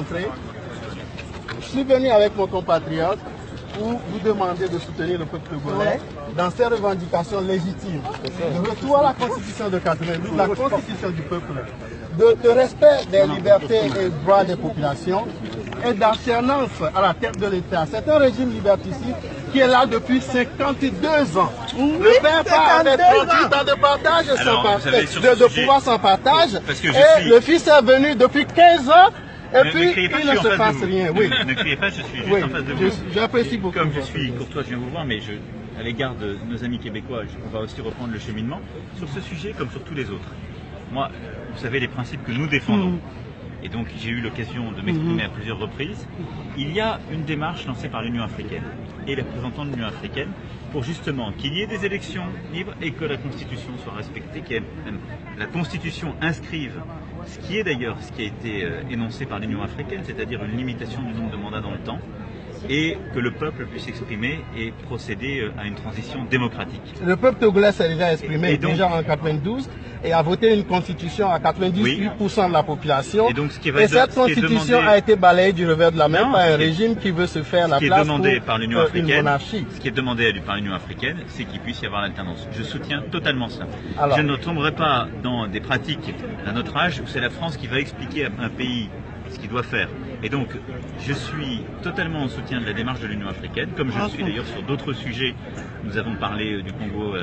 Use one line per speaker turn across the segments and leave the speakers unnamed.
rencontré. Je suis venu avec mon compatriote pour vous demander de soutenir le peuple togolais dans ses revendications légitimes. Le retour à la Constitution de 92, la Constitution du peuple, de respect des libertés et droits des populations et d'alternance à la tête de l'État. C'est un régime liberticide qui est là depuis 52 ans. Le père parle de 38 ans de partage de pouvoir sans partage. Et le fils est venu depuis 15 ans. Et puis, il ne se passe rien. Oui.
Ne criez pas, je suis juste en face de vous.
J'apprécie beaucoup.
Comme je suis courtois, je viens vous voir, mais à l'égard de nos amis québécois, on va aussi reprendre le cheminement sur ce sujet comme sur tous les autres. Moi, vous savez les principes que nous défendons. Et donc, j'ai eu l'occasion de m'exprimer à plusieurs reprises. Il y a une démarche lancée par l'Union africaine et les représentants de l'Union africaine pour justement qu'il y ait des élections libres et que la Constitution soit respectée, que la Constitution inscrive ce qui est d'ailleurs ce qui a été énoncé par l'Union africaine, c'est-à-dire une limitation du nombre de mandats dans le temps, et que le peuple puisse s'exprimer et procéder à une transition démocratique.
Le peuple togolais s'est déjà exprimé déjà en 92 et a voté une constitution à 98% de la population. Et cette constitution a été balayée du revers de la main par un régime qui veut se faire la place pour une monarchie.
Ce qui est demandé par l'Union africaine, c'est qu'il puisse y avoir l'alternance. Je soutiens totalement ça. Alors, je ne tomberai pas dans des pratiques à notre âge où c'est la France qui va expliquer à un pays ce qu'il doit faire. Et donc, je suis totalement en soutien de la démarche de l'Union africaine, comme je le suis d'ailleurs sur d'autres sujets. Nous avons parlé du Congo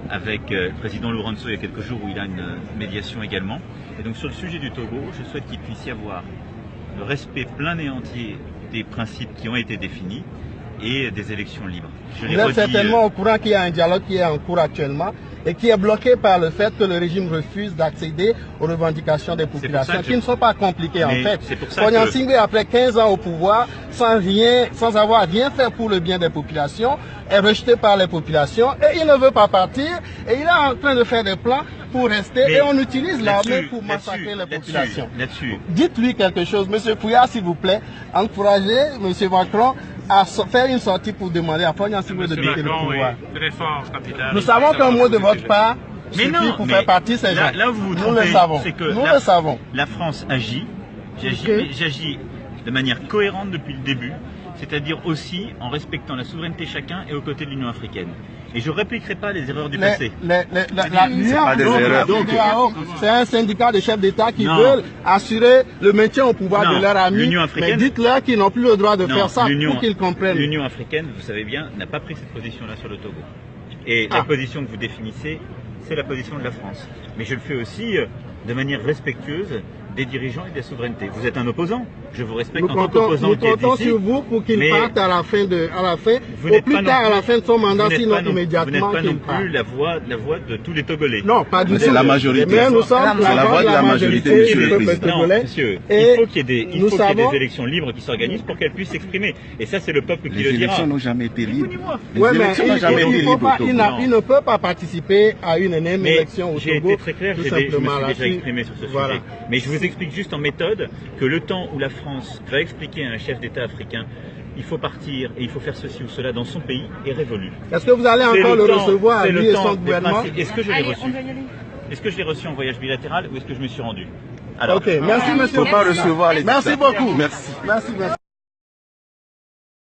avec le président Lourenço il y a quelques jours où il a une médiation également. Et donc sur le sujet du Togo, je souhaite qu'il puisse y avoir le respect plein et entier des principes qui ont été définis et des élections libres.
Vous êtes certainement au courant qu'il y a un dialogue qui est en cours actuellement et qui est bloqué par le fait que le régime refuse d'accéder aux revendications des populations, qui ne sont pas compliquées en fait. Faure Gnassingbé, après 15 ans au pouvoir, sans avoir rien fait pour le bien des populations, est rejeté par les populations et il ne veut pas partir et il est en train de faire des plans pour rester et on utilise l'armée pour massacrer les populations. Dites-lui quelque chose, M. Pouya, s'il vous plaît, encouragez M. Macron à faire une sortie pour demander à Faure Gnassingbé de quitter le pouvoir. Nous savons qu'un mot de votre part suffit pour faire partie de ces gens.
Là, vous vous trompez, c'est que la France agit, j'agis de manière cohérente depuis le début, c'est-à-dire aussi en respectant la souveraineté de chacun et aux côtés de l'Union africaine. Et je ne répliquerai pas les erreurs du passé.
C'est un syndicat de chefs d'État qui veulent assurer le maintien au pouvoir de leurs amis. Mais dites-leur qu'ils n'ont plus le droit de faire ça pour qu'ils comprennent.
L'Union africaine, vous savez bien, n'a pas pris cette position-là sur le Togo. Et la position que vous définissez, c'est la position de la France. Mais je le fais aussi de manière respectueuse des dirigeants et des souverainetés. Vous êtes un opposant, je vous respecte en tant qu'opposant qui est ici.
Nous comptons sur vous pour qu'il parte à la fin, au plus tard à la fin de son mandat, sinon immédiatement qu'il parte.
Vous n'êtes pas non plus la voix de tous les Togolais.
Non, pas du tout.
C'est la majorité.
Mais nous sommes la voix de la majorité du peuple togolais.
Monsieur, il faut qu'il y ait des élections libres qui s'organisent pour qu'elles puissent s'exprimer. Et ça, c'est le peuple qui le dira.
Les élections n'ont jamais été libres.
Oui, mais il ne peut pas participer à une énième élection au Togo.
J'ai été très clair, je me suis déjà exprimé sur ce sujet. Mais je vous explique juste en méthode que le temps où la France va expliquer à un chef d'État africain il faut partir et il faut faire ceci ou cela dans son pays est révolu.
Est-ce que vous allez encore le recevoir, lui et son gouvernement?
Est-ce que je l'ai reçu? Est-ce que je l'ai reçu en voyage bilatéral ou est-ce que je me suis rendu? Alors,
ok, merci monsieur.
Il ne faut pas recevoir les
Merci beaucoup.
Merci.
Merci.